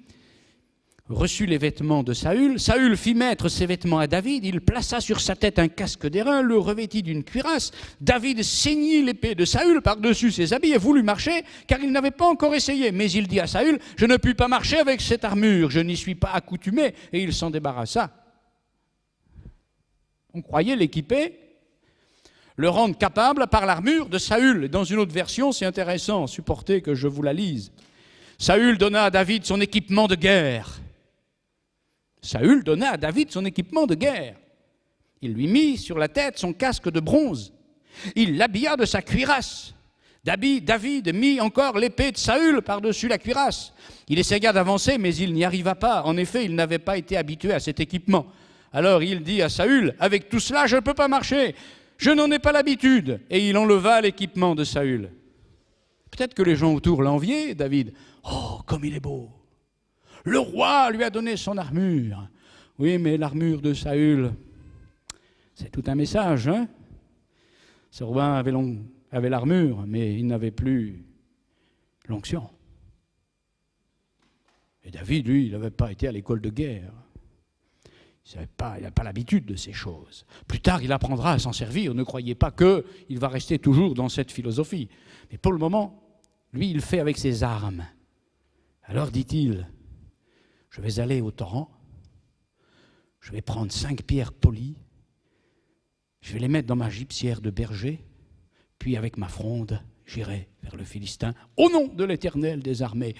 reçut les vêtements de Saül. Saül fit mettre ses vêtements à David. Il plaça sur sa tête un casque d'airain, le revêtit d'une cuirasse. David ceignit l'épée de Saül par-dessus ses habits et voulut marcher, car il n'avait pas encore essayé. Mais il dit à Saül: je ne puis pas marcher avec cette armure, je n'y suis pas accoutumé. Et il s'en débarrassa. On croyait l'équiper, le rendre capable par l'armure de Saül. Dans une autre version, c'est intéressant, supportez que je vous la lise. Saül donna à David son équipement de guerre. Saül donna à David son équipement de guerre. Il lui mit sur la tête son casque de bronze. Il l'habilla de sa cuirasse. David mit encore l'épée de Saül par-dessus la cuirasse. Il essaya d'avancer, mais il n'y arriva pas. En effet, il n'avait pas été habitué à cet équipement. Alors il dit à Saül: avec tout cela, je ne peux pas marcher. Je n'en ai pas l'habitude. Et il enleva l'équipement de Saül. Peut-être que les gens autour l'enviaient, David. Oh, comme il est beau! Le roi lui a donné son armure. Oui, mais l'armure de Saül, c'est tout un message, hein? Ce roi avait l'armure, mais il n'avait plus l'onction. Et David, lui, il n'avait pas été à l'école de guerre. Il n'a pas l'habitude de ces choses. Plus tard, il apprendra à s'en servir. Ne croyez pas qu'il va rester toujours dans cette philosophie. Mais pour le moment, lui, il fait avec ses armes. Alors dit-il: je vais aller au torrent, je vais prendre 5 pierres polies, je vais les mettre dans ma gibecière de berger, puis avec ma fronde, j'irai vers le Philistin, au nom de l'Éternel des armées.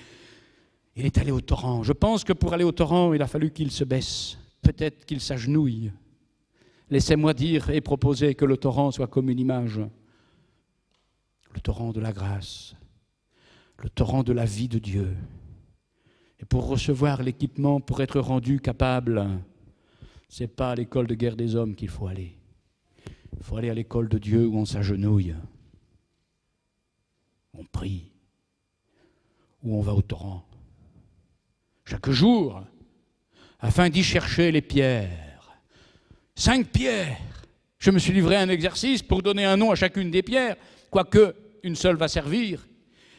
Il est allé au torrent. Je pense que pour aller au torrent, il a fallu qu'il se baisse, peut-être qu'il s'agenouille. Laissez-moi dire et proposer que le torrent soit comme une image. Le torrent de la grâce, le torrent de la vie de Dieu. Et pour recevoir l'équipement, pour être rendu capable, ce n'est pas à l'école de guerre des hommes qu'il faut aller. Il faut aller à l'école de Dieu où on s'agenouille, on prie, où on va au torrent. Chaque jour, afin d'y chercher les pierres. 5 pierres. Je me suis livré à un exercice pour donner un nom à chacune des pierres, quoique une seule va servir.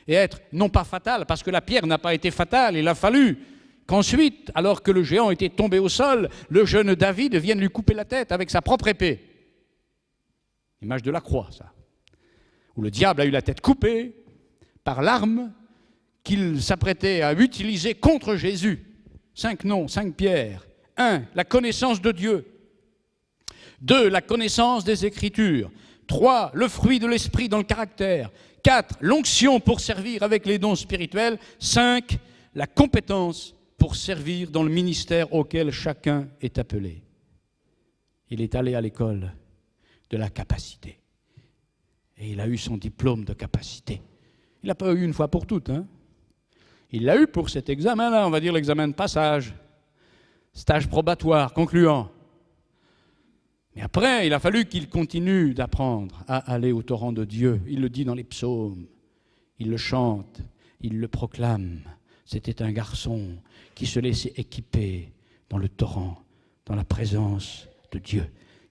Et être non pas fatal, parce que la pierre n'a pas été fatale. Il a fallu qu'ensuite, alors que le géant était tombé au sol, le jeune David vienne lui couper la tête avec sa propre épée. Image de la croix, ça. Où le diable a eu la tête coupée par l'arme qu'il s'apprêtait à utiliser contre Jésus. 5 noms, 5 pierres. 1, la connaissance de Dieu. 2, la connaissance des Écritures. 3, le fruit de l'esprit dans le caractère. 4, l'onction pour servir avec les dons spirituels. 5, la compétence pour servir dans le ministère auquel chacun est appelé. Il est allé à l'école de la capacité. Et il a eu son diplôme de capacité. Il n'a pas eu une fois pour toutes, hein. Il l'a eu pour cet examen-là, on va dire l'examen de passage. Stage probatoire, concluant. Mais après, il a fallu qu'il continue d'apprendre à aller au torrent de Dieu. Il le dit dans les psaumes, il le chante, il le proclame. C'était un garçon qui se laissait équiper dans le torrent, dans la présence de Dieu.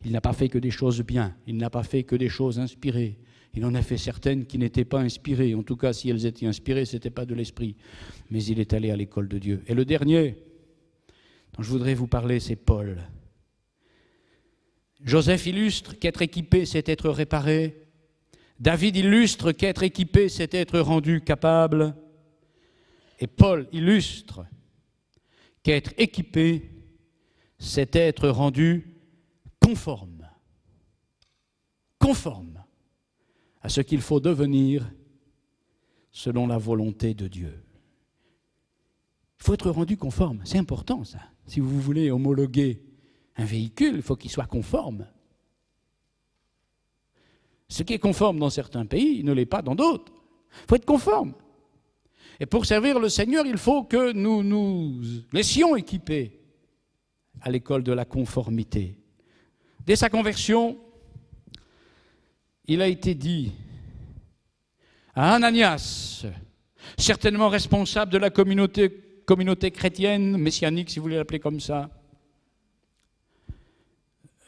Il n'a pas fait que des choses bien, il n'a pas fait que des choses inspirées. Il en a fait certaines qui n'étaient pas inspirées. En tout cas, si elles étaient inspirées, ce n'était pas de l'esprit. Mais il est allé à l'école de Dieu. Et le dernier dont je voudrais vous parler, c'est Paul. Joseph illustre qu'être équipé, c'est être réparé. David illustre qu'être équipé, c'est être rendu capable. Et Paul illustre qu'être équipé, c'est être rendu conforme. Conforme à ce qu'il faut devenir selon la volonté de Dieu. Il faut être rendu conforme, c'est important ça. Si vous voulez homologuer un véhicule, il faut qu'il soit conforme. Ce qui est conforme dans certains pays ne l'est pas dans d'autres. Il faut être conforme. Et pour servir le Seigneur, il faut que nous nous laissions équiper à l'école de la conformité. Dès sa conversion, il a été dit à Ananias, certainement responsable de la communauté chrétienne, messianique, si vous voulez l'appeler comme ça,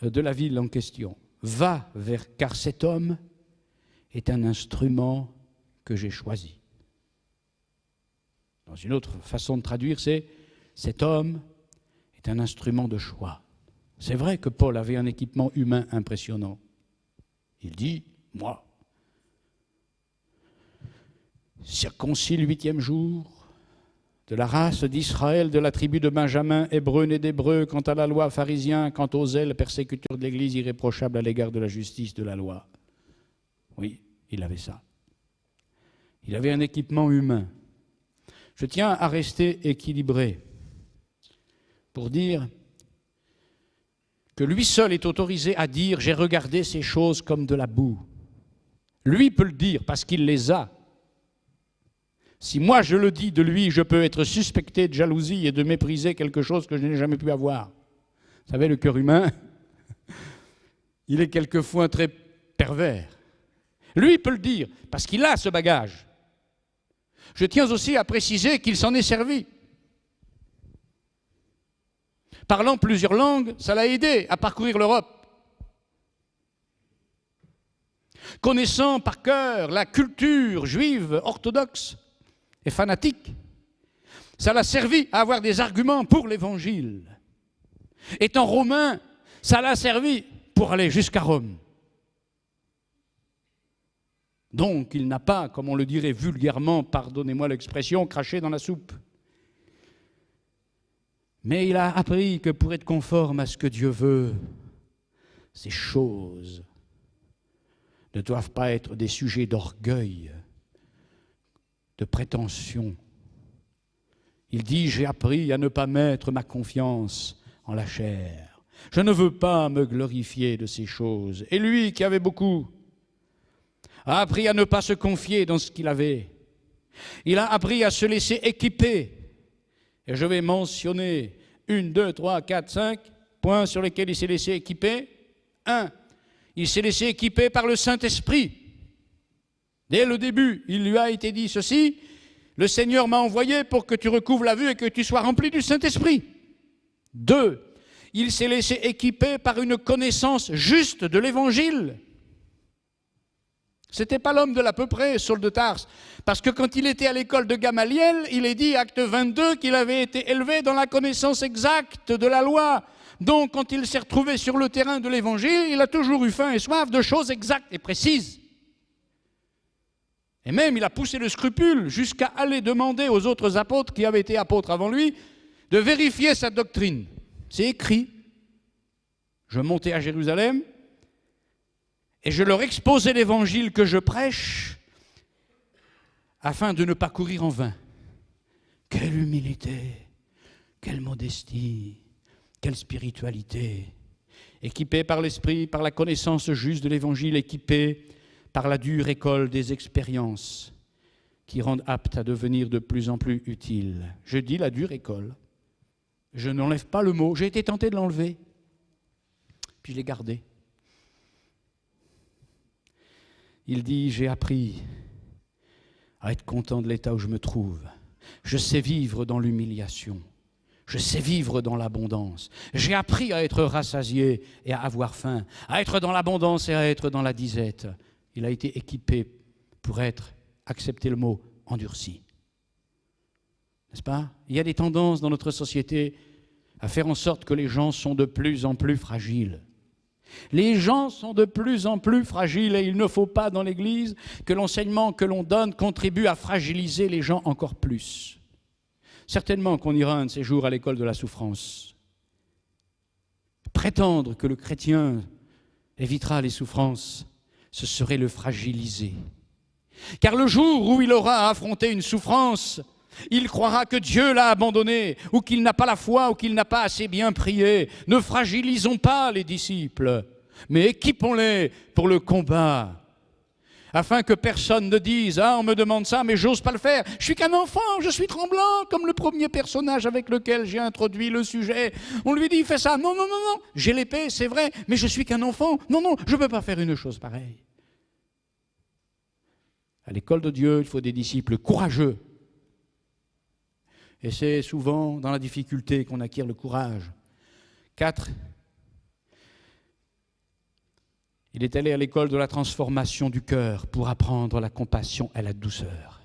de la ville en question. Va car cet homme est un instrument que j'ai choisi. Dans une autre façon de traduire, c'est cet homme est un instrument de choix. C'est vrai que Paul avait un équipement humain impressionnant. Il dit, moi, circoncis le 8e jour, de la race d'Israël, de la tribu de Benjamin, hébreu né d'hébreu, quant à la loi pharisien, quant aux zèles persécuteurs de l'Église, irréprochable à l'égard de la justice de la loi. Oui, il avait ça. Il avait un équipement humain. Je tiens à rester équilibré pour dire que lui seul est autorisé à dire « j'ai regardé ces choses comme de la boue ». Lui peut le dire parce qu'il les a. Si moi je le dis de lui, je peux être suspecté de jalousie et de mépriser quelque chose que je n'ai jamais pu avoir. Vous savez, le cœur humain, il est quelquefois très pervers. Lui peut le dire parce qu'il a ce bagage. Je tiens aussi à préciser qu'il s'en est servi. Parlant plusieurs langues, ça l'a aidé à parcourir l'Europe. Connaissant par cœur la culture juive orthodoxe et fanatique, ça l'a servi à avoir des arguments pour l'Évangile. Étant romain, ça l'a servi pour aller jusqu'à Rome. Donc, il n'a pas, comme on le dirait vulgairement, pardonnez-moi l'expression, craché dans la soupe. Mais il a appris que pour être conforme à ce que Dieu veut, ces choses ne doivent pas être des sujets d'orgueil, de prétention. Il dit, j'ai appris à ne pas mettre ma confiance en la chair. Je ne veux pas me glorifier de ces choses. Et lui, qui avait beaucoup, a appris à ne pas se confier dans ce qu'il avait. Il a appris à se laisser équiper. Et je vais mentionner 1, 2, 3, 4, 5 points sur lesquels il s'est laissé équiper. 1, il s'est laissé équiper par le Saint-Esprit. Dès le début, il lui a été dit ceci, le Seigneur m'a envoyé pour que tu recouvres la vue et que tu sois rempli du Saint-Esprit. 2, il s'est laissé équiper par une connaissance juste de l'Évangile. Ce n'était pas l'homme de l'à peu près, Saul de Tarse, parce que quand il était à l'école de Gamaliel, il est dit, acte 22, qu'il avait été élevé dans la connaissance exacte de la loi. Donc, quand il s'est retrouvé sur le terrain de l'Évangile, il a toujours eu faim et soif de choses exactes et précises. Et même, il a poussé le scrupule jusqu'à aller demander aux autres apôtres qui avaient été apôtres avant lui de vérifier sa doctrine. C'est écrit. Je montais à Jérusalem et je leur exposais l'évangile que je prêche afin de ne pas courir en vain. Quelle humilité, quelle modestie, quelle spiritualité. Équipé par l'esprit, par la connaissance juste de l'évangile, équipé par la dure école des expériences qui rendent aptes à devenir de plus en plus utiles. Je dis la dure école. Je n'enlève pas le mot. J'ai été tenté de l'enlever. Puis je l'ai gardé. Il dit, j'ai appris à être content de l'état où je me trouve. Je sais vivre dans l'humiliation. Je sais vivre dans l'abondance. J'ai appris à être rassasié et à avoir faim, à être dans l'abondance et à être dans la disette. Il a été équipé pour être, acceptez le mot, endurci. N'est-ce pas? Il y a des tendances dans notre société à faire en sorte que les gens sont de plus en plus fragiles. Les gens sont de plus en plus fragiles et il ne faut pas dans l'Église que l'enseignement que l'on donne contribue à fragiliser les gens encore plus. Certainement qu'on ira un de ces jours à l'école de la souffrance. Prétendre que le chrétien évitera les souffrances, ce serait le fragiliser. Car le jour où il aura à affronter une souffrance, il croira que Dieu l'a abandonné, ou qu'il n'a pas la foi, ou qu'il n'a pas assez bien prié. Ne fragilisons pas les disciples, mais équipons-les pour le combat, afin que personne ne dise « Ah, on me demande ça, mais j'ose pas le faire. Je suis qu'un enfant, je suis tremblant, comme le premier personnage avec lequel j'ai introduit le sujet. On lui dit « Fais ça. Non, non, non, non, j'ai l'épée, c'est vrai, mais je suis qu'un enfant. Non, non, je ne peux pas faire une chose pareille. » À l'école de Dieu, il faut des disciples courageux. Et c'est souvent dans la difficulté qu'on acquiert le courage. 4. Il est allé à l'école de la transformation du cœur pour apprendre la compassion et la douceur.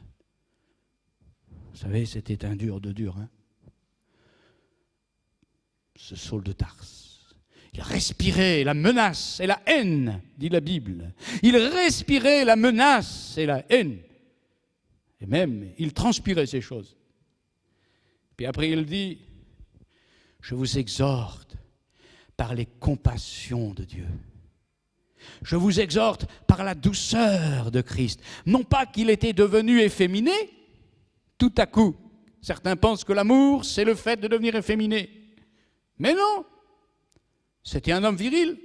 Vous savez, c'était un dur de dur, hein? Ce Saul de Tarse. Il respirait la menace et la haine, dit la Bible. Il respirait la menace et la haine. Et même, il transpirait ces choses. Puis après, il dit, je vous exhorte par les compassions de Dieu. Je vous exhorte par la douceur de Christ. Non pas qu'il était devenu efféminé, tout à coup. Certains pensent que l'amour, c'est le fait de devenir efféminé. Mais non, c'était un homme viril.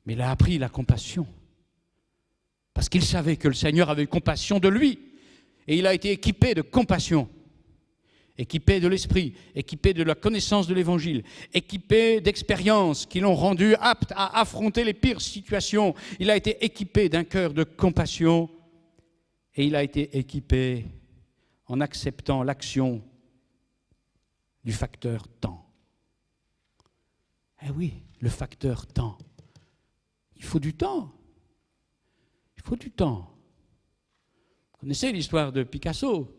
Mais il a appris la compassion. Parce qu'il savait que le Seigneur avait compassion de lui. Et il a été équipé de compassion, équipé de l'esprit, équipé de la connaissance de l'Évangile, équipé d'expériences qui l'ont rendu apte à affronter les pires situations. Il a été équipé d'un cœur de compassion et il a été équipé en acceptant l'action du facteur temps. Eh oui, le facteur temps. Il faut du temps. Il faut du temps. Vous connaissez l'histoire de Picasso,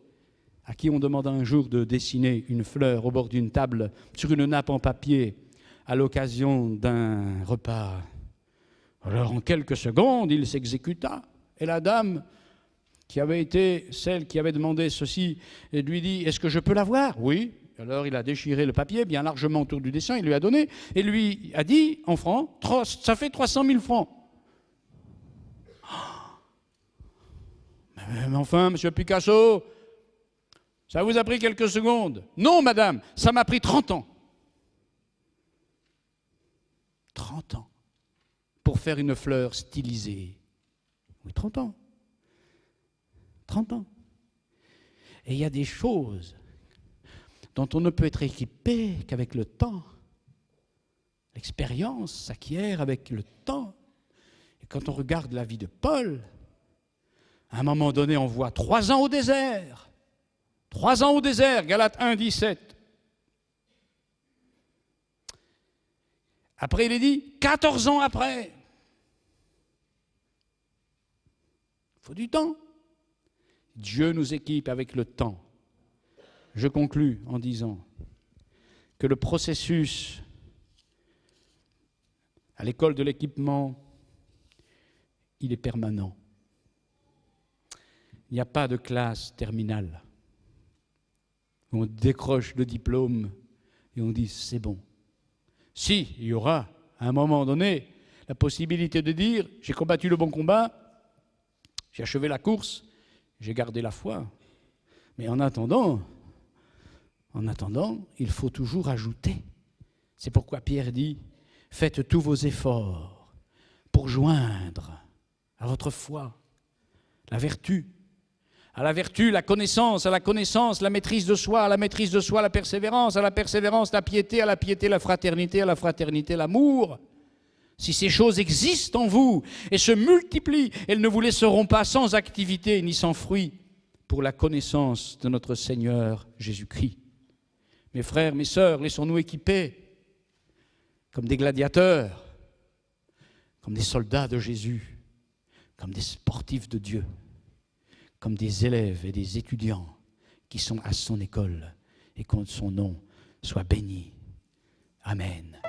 à qui on demanda un jour de dessiner une fleur au bord d'une table sur une nappe en papier à l'occasion d'un repas. Alors en quelques secondes, il s'exécuta. Et la dame, qui avait été celle qui avait demandé ceci, lui dit « Est-ce que je peux la voir ?» « Oui. » Alors il a déchiré le papier bien largement autour du dessin, il lui a donné, et lui a dit en francs « Ça fait 300 000 francs. » Mais enfin, monsieur Picasso, ça vous a pris quelques secondes. Non, madame, ça m'a pris 30 ans. 30 ans pour faire une fleur stylisée. Oui, 30 ans. 30 ans. Et il y a des choses dont on ne peut être équipé qu'avec le temps. L'expérience s'acquiert avec le temps. Et quand on regarde la vie de Paul, à un moment donné, on voit 3 ans au désert. 3 ans au désert, Galates 1, 17. Après, il est dit 14 ans après. Il faut du temps. Dieu nous équipe avec le temps. Je conclus en disant que le processus à l'école de l'équipement, il est permanent. Il n'y a pas de classe terminale où on décroche le diplôme et on dit c'est bon. Si, il y aura à un moment donné la possibilité de dire j'ai combattu le bon combat, j'ai achevé la course, j'ai gardé la foi. Mais en attendant, il faut toujours ajouter. C'est pourquoi Pierre dit faites tous vos efforts pour joindre à votre foi la vertu, à la vertu, la connaissance, à la connaissance, la maîtrise de soi, à la maîtrise de soi, la persévérance, à la persévérance, la piété, à la piété, la fraternité, à la fraternité, l'amour. Si ces choses existent en vous et se multiplient, elles ne vous laisseront pas sans activité ni sans fruit pour la connaissance de notre Seigneur Jésus-Christ. Mes frères, mes sœurs, laissons-nous équiper comme des gladiateurs, comme des soldats de Jésus, comme des sportifs de Dieu, comme des élèves et des étudiants qui sont à son école et que son nom soit béni. Amen.